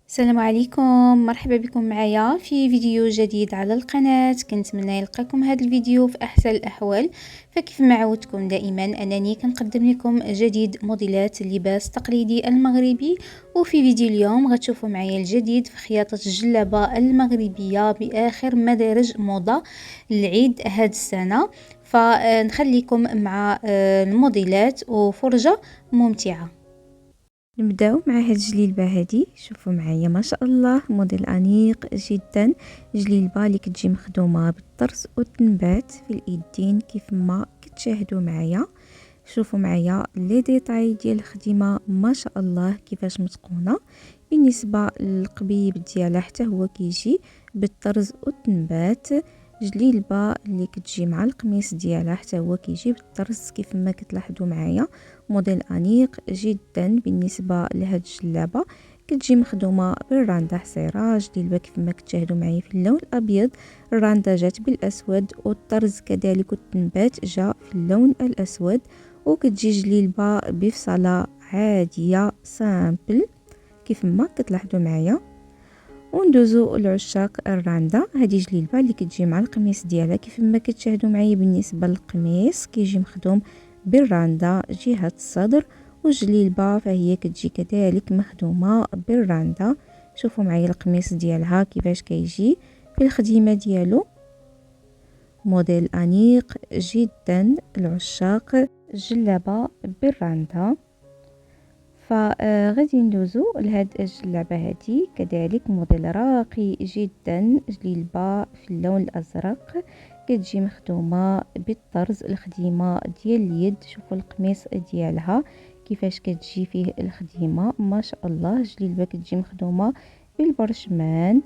السلام عليكم، مرحبا بكم معايا في فيديو جديد على القناة. كنتمنى يلقاكم هذا الفيديو في احسن الاحوال. فكيف ما عودتكم دائما انني كنقدم لكم جديد موديلات اللباس التقليدي المغربي. وفي فيديو اليوم غتشوفوا معايا الجديد في خياطة الجلابة المغربية باخر مدارج موضة العيد هذه السنة. فنخليكم مع الموديلات وفرجة ممتعة. نبداو مع هاد الجليلبه هادي. شوفوا معايا ما شاء الله موديل انيق جدا. جليلبه اللي كتجي مخدومه بالطرز والتنبات في الايدين كيف ما كتشاهدوا معايا. شوفوا معايا لي ديتاي ديال الخدمه ما شاء الله كيفاش متقونه. بالنسبه للقبيب ديالها حتى هو كيجي بالطرز والتنبات. جليلبه اللي كتجي مع القميص ديالها حتى هو كيجي بالطرز كيف ما كتلاحظوا معايا. موديل انيق جدا. بالنسبه لهاد الجلابه كتجي مخدومه بالرانده حصيره. جليلبه كيف ما كتشاهدوا معايا في اللون الابيض، الرانده جات بالاسود والطرز كذلك والتنبات جاء في اللون الاسود. وكتجي جليلبه بفصله عاديه سامبل كيف ما كتلاحظوا معايا. وندوزو لعشاق الراندا. هذه جليلبه اللي كتجي مع القميص ديالها كيف ما كتشاهدوا معايا. بالنسبه للقميص كيجي مخدوم بالراندا جهه الصدر، والجليلبه فهي كتجي كذلك مخدومه بالراندا. شوفوا معايا القميص ديالها كيفاش كيجي في الخديمه ديالو. موديل انيق جدا العشاق الجلابه بالراندا. فغادي ندوزو لهاد الجلابه هادي كذلك موديل راقي جدا. جليلبه في اللون الازرق كتجي مخدومه بالطرز الخديمه ديال اليد. شوفوا القميص ديالها كيفاش كتجي فيه الخديمه ما شاء الله. جليلبه كتجي مخدومه بالبرشمان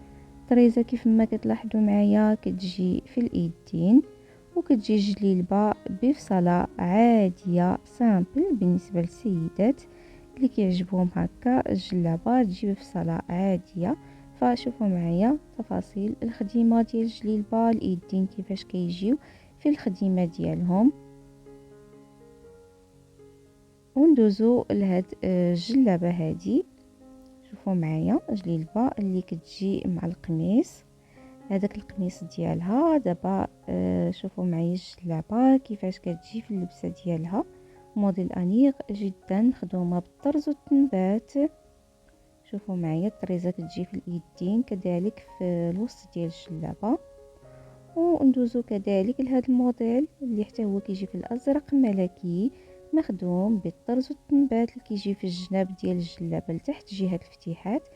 طريزه كيف ما كتلاحظوا معايا كتجي في الايدين. وكتجي جليلبه بفصله عاديه سامبل بالنسبه للسيدات اللي كيعجبهم هكا الجلابه تجي بفصله عاديه. فشوفوا معايا تفاصيل الخديمه ديال الجليلبه الايدين كيفاش كيجيو في الخديمه ديالهم. وندوزو لهاد الجلابه هادي. شوفوا معايا جليلبه اللي كتجي مع القميص. هذاك القميص ديالها دابا شوفوا معايا الجلابه كيفاش كتجي في اللبسه ديالها. موديل انيق جدا مخدومه بالطرز والتنبات. شوفوا معايا الطريزه كتجي في الايدين كذلك في الوسط ديال الجلابه. وندوزو كذلك لهذا الموديل اللي حتى هو كيجي في الازرق ملكي مخدوم بالطرز والتنبات اللي كيجي في الجناب ديال الجلابه لتحت جهه الفتيحات.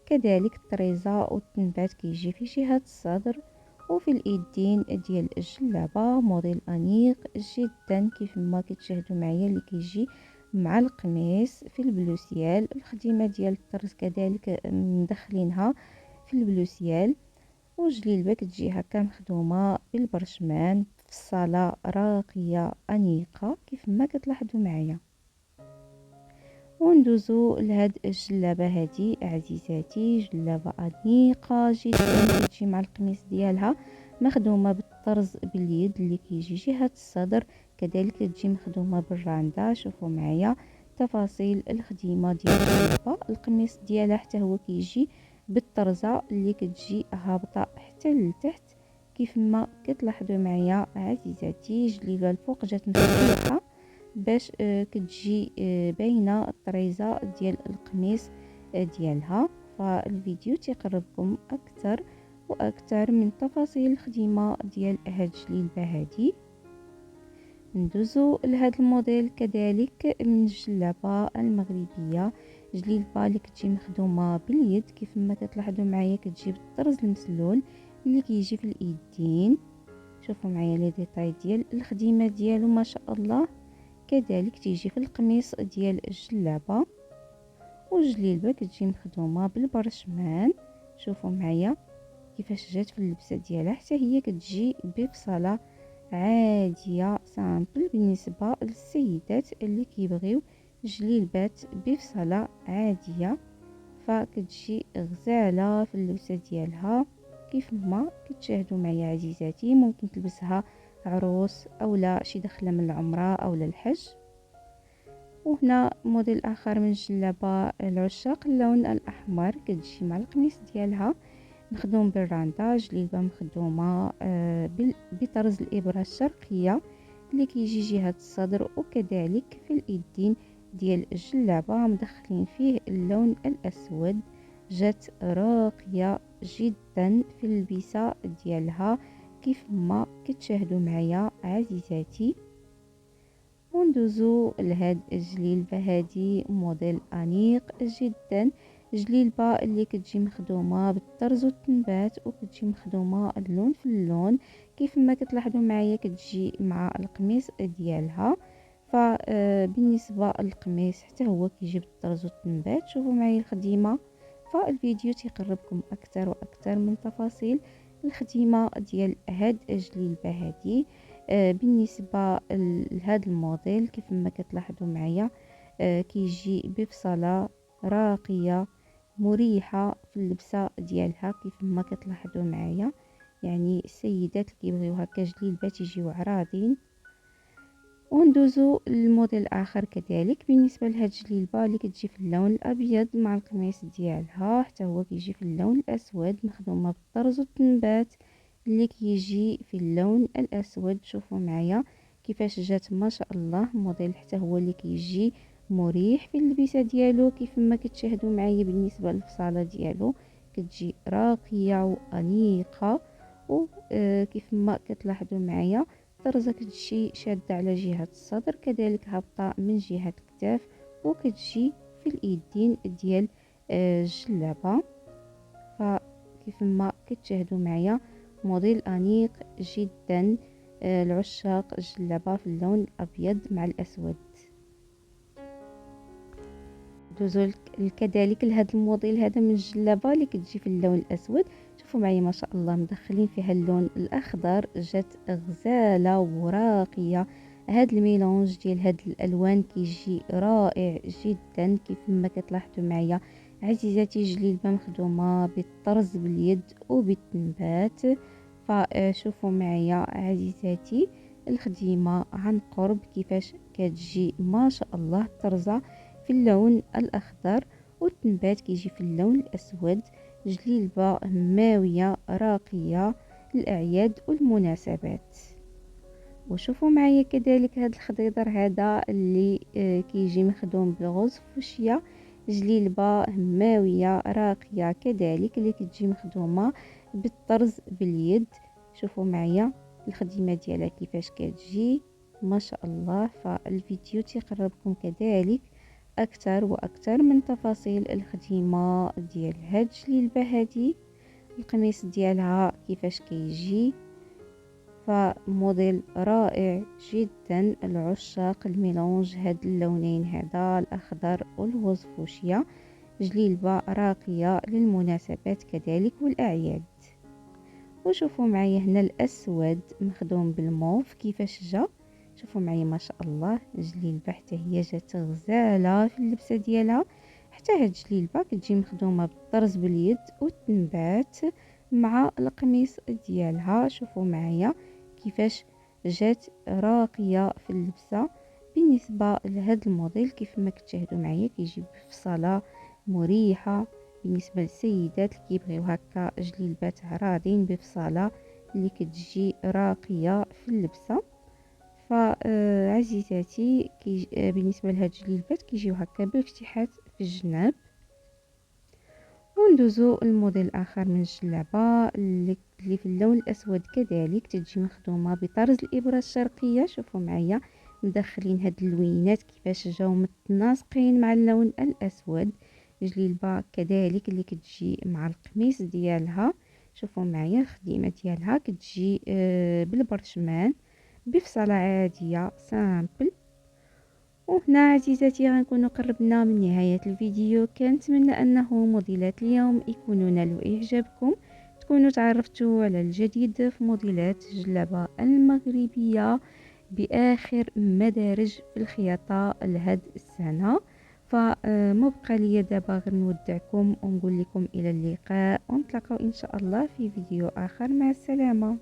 كذلك الطريزه والتنبات كيجي في جهه الصدر وفي الايدين ديال الجلابه. موديل انيق جدا كيف ما كتشاهدوا معايا اللي كيجي مع القميص في البلوسيال. الخديمه ديال الطرز كذلك مدخلينها في البلوسيال. وجليلبه كتجي هكا مخدومه بالبرشمان في الصاله راقيه انيقه كيف ما كتلاحظوا معايا. وندوزو لهاد الجلابه هادي عزيزاتي. جلابه انيقه جدا كتجي مع القميص ديالها مخدومه بالطرز باليد اللي كيجي جهه الصدر. كذلك تجي مخدومه بالراندا. شوفوا معايا تفاصيل الخديمه ديال الجلابه. القميص ديالها حتى هو كيجي بالطرزه اللي كتجي هابطه حتى لتحت كيف ما كتلاحظوا معايا عزيزاتي. جليبه الفوق جات مفتوحه باش كتجي باينه الطريزه ديال القميص ديالها. فالفيديو تيقربكم اكثر واكثر من تفاصيل الخدمه ديال هاد الجليبه هادي. ندوزو لهذا الموديل كذلك من الجلابه المغربيه. جليبه اللي كتجي مخدومه باليد كيف ما كتلاحظوا معايا كتجي بالطرز المسلول اللي كيجي في الايدين. شوفوا معايا لي ديتاي ديال الخدمه ديالو ما شاء الله. كذلك تيجي في القميص ديال الجلابه. والجليبه كتجي مخدومه بالبرشمان. شوفوا معايا كيفاش جات في اللبسه ديالها حتى هي كتجي بفصله عاديه سامبل بالنسبه للسيدات اللي كيبغيو جليبات بفصله عاديه. فكتجي غزاله في اللبسه ديالها كيف ما كتشاهدوا معايا عزيزاتي. ممكن تلبسها عروس او لا شي دخله من العمره او الحج. وهنا موديل اخر من الجلابه العشاق اللون الاحمر، كتجي مع القميص ديالها مخدوم بالراندا، جليبه مخدومه بطرز الابره الشرقيه اللي كيجي جهه الصدر، وكذلك في الايدين ديال الجلابه مدخلين فيه اللون الاسود. جات راقيه جدا في اللبسه ديالها كيف ما كتشاهدوا معايا عزيزاتي. وندوزو لهاد الجليلبه هادي موديل انيق جدا، جليلبه اللي كتجي مخدومه بالطرز والتنبات وكتجي مخدومه اللون في اللون كيف ما كتلاحظوا معايا، كتجي مع القميص ديالها. فبالنسبه للقميص حتى هو كيجي بالطرز والتنبات. شوفوا معايا الخديمه، فالفيديو تيقربكم اكثر واكثر من تفاصيل الخديمه ديال هاد الجليلبه هادي. بالنسبه لهذا الموديل كيف ما كتلاحظوا معايا كيجي بفصله راقيه مريحه في اللبسه ديالها كيف ما كتلاحظوا معايا. يعني السيدات اللي كيبغيو هكا جليلبات يجيو عراضين. وندوزو للموديل اخر كذلك بالنسبه لهاد الجليلبه اللي كتجي في اللون الابيض مع القميص ديالها، حتى هو كيجي في اللون الاسود مخدومه بالطرز والتنبات اللي كيجي في اللون الاسود. شوفوا معايا كيفاش جات ما شاء الله موديل، حتى هو اللي كيجي مريح في اللبسه ديالو كيف ما كتشاهدوا معايا. بالنسبه للفصاله ديالو كتجي راقيه وانيقه، وكيف ما كتلاحظوا معايا الطرزه كتجي شاده على جهه الصدر، كذلك هابطه من جهه الكتاف، وكتجي في الايدين ديال الجلابه. فكيف ما كتشاهدوا معايا موديل انيق جدا العشاق الجلابه في اللون الابيض مع الاسود. دوزو كذلك لهذا الموديل هذا من الجلابه اللي كتجي في اللون الاسود. شوفوا معايا ما شاء الله مدخلين فيها اللون الاخضر، جات غزاله وراقيه. هاد الميلونج ديال هاد الالوان كيجي رائع جدا كيف ما كتلاحظوا معايا عزيزاتي. جليلبه مخدومه بالطرز باليد وبالتنبات. فشوفوا معايا عزيزاتي الخديمه عن قرب كيفاش كتجي ما شاء الله الطرزه في اللون الاخضر والتنبات كيجي في اللون الاسود. جليلبه هماويه راقيه للاعياد والمناسبات. وشوفوا معايا كذلك هذا الخضيضر هذا اللي كيجي مخدوم بالغوز فوشيا، جليلبه هماويه راقيه كذلك اللي كتجي مخدومه بالطرز باليد. شوفوا معايا الخدمه ديالها كيفاش كتجي ما شاء الله. فالفيديو تيقربكم كذلك اكثر واكثر من تفاصيل الخدمه ديال هاد الجليلبه هادي. القميص ديالها كيفاش كيجي، فموديل رائع جدا العشاق الميلونج هاد اللونين هذا الاخضر والغوز فوشيا. جليلبه راقيه للمناسبات كذلك والاعياد. وشوفوا معايا هنا الاسود مخدوم بالموف كيفاش جا. شوفوا معايا ما شاء الله جليلبه حتى هي جات غزاله في اللبسه ديالها. حتى هاد الجليلبه كتجي مخدومه بالطرز باليد والتنبات مع القميص ديالها. شوفوا معايا كيفاش جات راقيه في اللبسه. بالنسبه لهذا الموديل كيف ما كتشاهدوا معايا كيجي بفصله مريحه بالنسبه للسيدات اللي كيبغيو هكا جليلبات عراضين بفصاله اللي كتجي راقيه في اللبسه. فعزيزاتي بالنسبه لهاد الجليلبات كيجيو هكا بافتحات في الجناب. وندوزو الموديل اخر من الجلابه اللي في اللون الاسود كذلك تجي مخدومه بطرز الابره الشرقيه. شوفوا معايا مدخلين هاد اللوينات كيفاش جاو متناسقين مع اللون الاسود. جليلبه كذلك اللي كتجي مع القميص ديالها. شوفوا معايا الخديمه ديالها كتجي بالبرشمان بفصله عاديه سامبل. وهنا عزيزاتي غنكونوا قربنا من نهاية الفيديو. كنتمنى انه موديلات اليوم يكونوا نالوا اعجابكم، تكونوا تعرفتوا على الجديد في موديلات الجلابة المغربية باخر مدارج في الخياطة لهاد السنة. فمبقى لي دابا غير نودعكم ونقول لكم الى اللقاء، ونتلاقاو ان شاء الله في فيديو اخر. مع السلامة.